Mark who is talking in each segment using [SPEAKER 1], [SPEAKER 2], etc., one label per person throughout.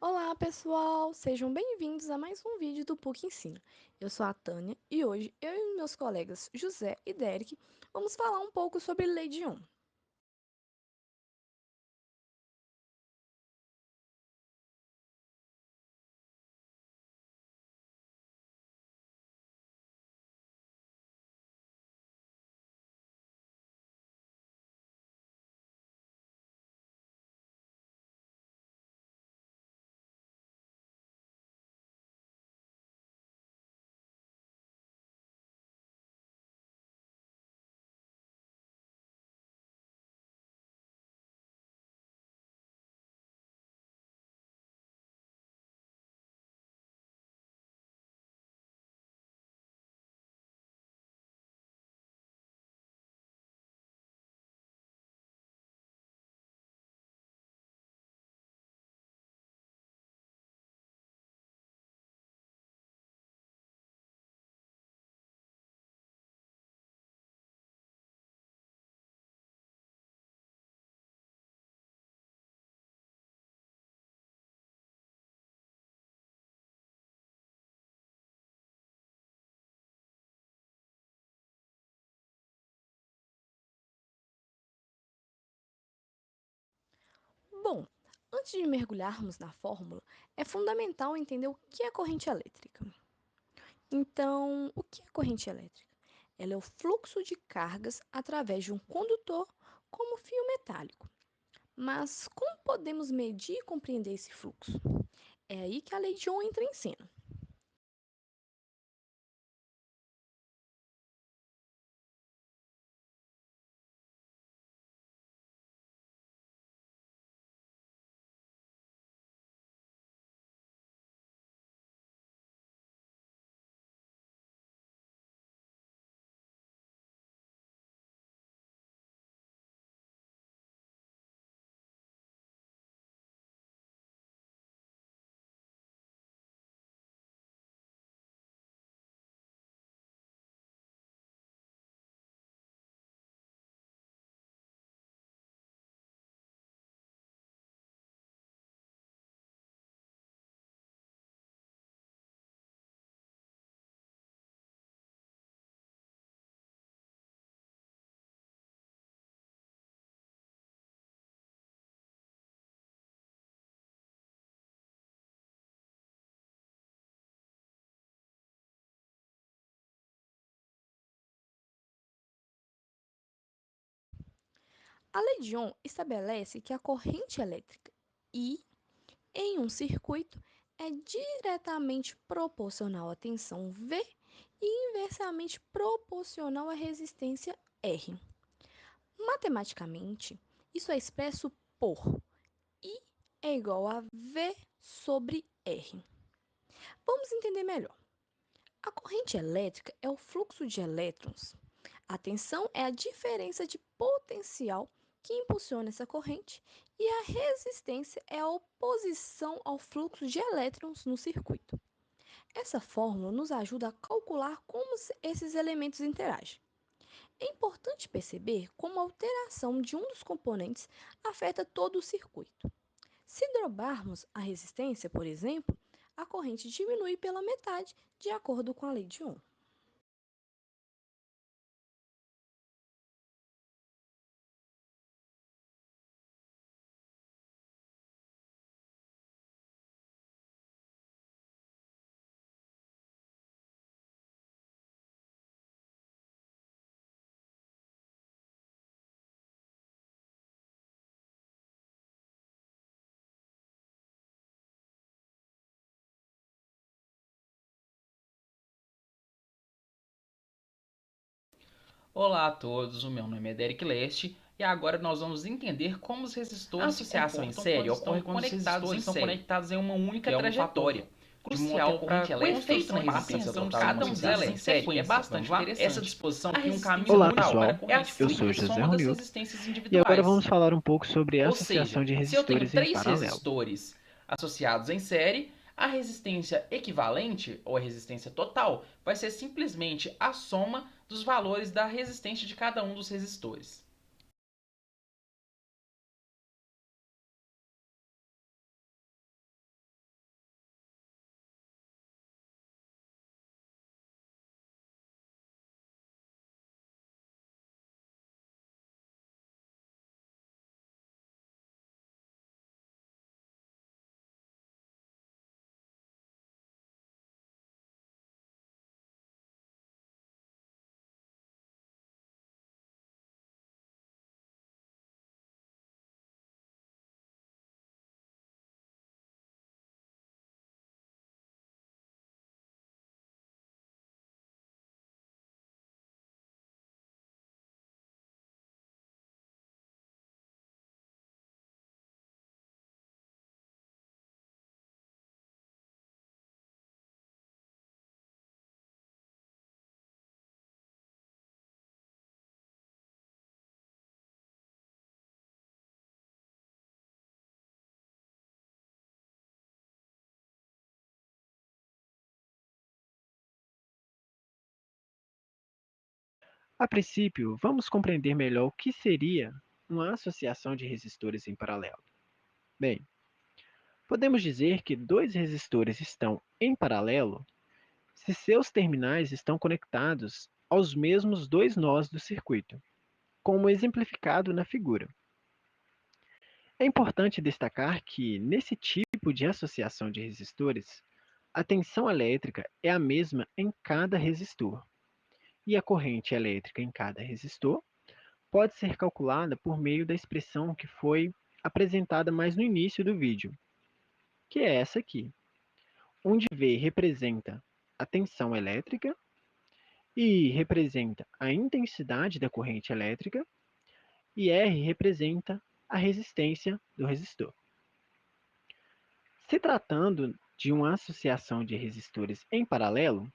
[SPEAKER 1] Olá, pessoal! Sejam bem-vindos a mais um vídeo do PUC Ensina. Eu sou a Tânia e hoje eu e meus colegas José e Derek vamos falar um pouco sobre Lei de Ohm. Bom, antes de mergulharmos na fórmula, é fundamental entender o que é corrente elétrica. Então, o que é corrente elétrica? Ela é o fluxo de cargas através de um condutor como fio metálico. Mas como podemos medir e compreender esse fluxo? É aí que a lei de Ohm entra em cena. A lei de Ohm estabelece que a corrente elétrica I em um circuito é diretamente proporcional à tensão V e inversamente proporcional à resistência R. Matematicamente, isso é expresso por I é igual a V sobre R. Vamos entender melhor. A corrente elétrica é o fluxo de elétrons. A tensão é a diferença de potencial que impulsiona essa corrente e a resistência é a oposição ao fluxo de elétrons no circuito. Essa fórmula nos ajuda a calcular como esses elementos interagem. É importante perceber como a alteração de um dos componentes afeta todo o circuito. Se drobarmos a resistência, por exemplo, a corrente diminui pela metade, de acordo com a lei de Ohm.
[SPEAKER 2] Olá a todos, o meu nome é Derek Leste e agora nós vamos entender como os
[SPEAKER 3] A
[SPEAKER 2] resistores se
[SPEAKER 3] associação em
[SPEAKER 2] comportam
[SPEAKER 3] série
[SPEAKER 2] quando
[SPEAKER 3] ocorre
[SPEAKER 2] estão
[SPEAKER 3] quando os resistores estão
[SPEAKER 2] série,
[SPEAKER 3] conectados em uma única
[SPEAKER 2] que é um
[SPEAKER 3] trajetória,
[SPEAKER 2] fator
[SPEAKER 3] de modo que a
[SPEAKER 2] crucial
[SPEAKER 3] corrente
[SPEAKER 2] para o efeito
[SPEAKER 3] elétrica
[SPEAKER 2] na
[SPEAKER 3] passa a
[SPEAKER 2] resistência
[SPEAKER 3] tensão de
[SPEAKER 2] total de
[SPEAKER 3] cada
[SPEAKER 2] uma
[SPEAKER 3] um
[SPEAKER 2] unidade
[SPEAKER 3] deles
[SPEAKER 2] em
[SPEAKER 3] em
[SPEAKER 2] série é
[SPEAKER 3] sequência.
[SPEAKER 2] bastante
[SPEAKER 3] Essa
[SPEAKER 2] interessante.
[SPEAKER 3] disposição
[SPEAKER 2] A
[SPEAKER 3] cria um
[SPEAKER 2] resistência
[SPEAKER 3] caminho
[SPEAKER 4] Olá
[SPEAKER 3] único
[SPEAKER 2] total
[SPEAKER 3] para a
[SPEAKER 4] pessoal,
[SPEAKER 2] é a
[SPEAKER 3] corrente
[SPEAKER 4] eu
[SPEAKER 3] fluir
[SPEAKER 4] sou
[SPEAKER 3] em
[SPEAKER 4] José
[SPEAKER 3] soma das
[SPEAKER 4] Ronildo
[SPEAKER 3] resistências
[SPEAKER 4] e agora
[SPEAKER 3] individuais.
[SPEAKER 4] vamos falar um pouco sobre a
[SPEAKER 3] Ou
[SPEAKER 4] associação
[SPEAKER 3] seja,
[SPEAKER 4] de
[SPEAKER 3] se eu tenho
[SPEAKER 4] resistores em
[SPEAKER 3] três
[SPEAKER 4] paralelo.
[SPEAKER 3] resistores associados em série, a resistência equivalente, ou a resistência total, vai ser simplesmente a soma dos valores da resistência de cada um dos resistores.
[SPEAKER 4] A princípio, vamos compreender melhor o que seria uma associação de resistores em paralelo. Bem, podemos dizer que dois resistores estão em paralelo se seus terminais estão conectados aos mesmos dois nós do circuito, como exemplificado na figura. É importante destacar que, nesse tipo de associação de resistores, a tensão elétrica é a mesma em cada resistor, e a corrente elétrica em cada resistor pode ser calculada por meio da expressão que foi apresentada mais no início do vídeo, que é essa aqui, onde V representa a tensão elétrica, I representa a intensidade da corrente elétrica e R representa a resistência do resistor. Se tratando de uma associação de resistores em paralelo,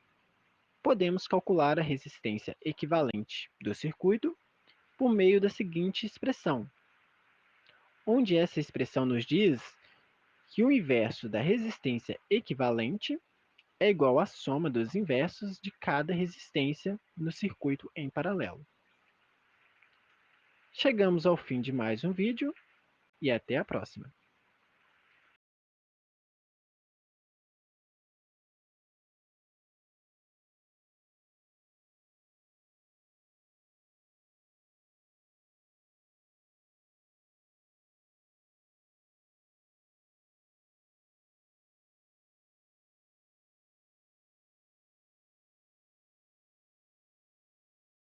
[SPEAKER 4] podemos calcular a resistência equivalente do circuito por meio da seguinte expressão, onde essa expressão nos diz que o inverso da resistência equivalente é igual à soma dos inversos de cada resistência no circuito em paralelo. Chegamos ao fim de mais um vídeo e até a próxima.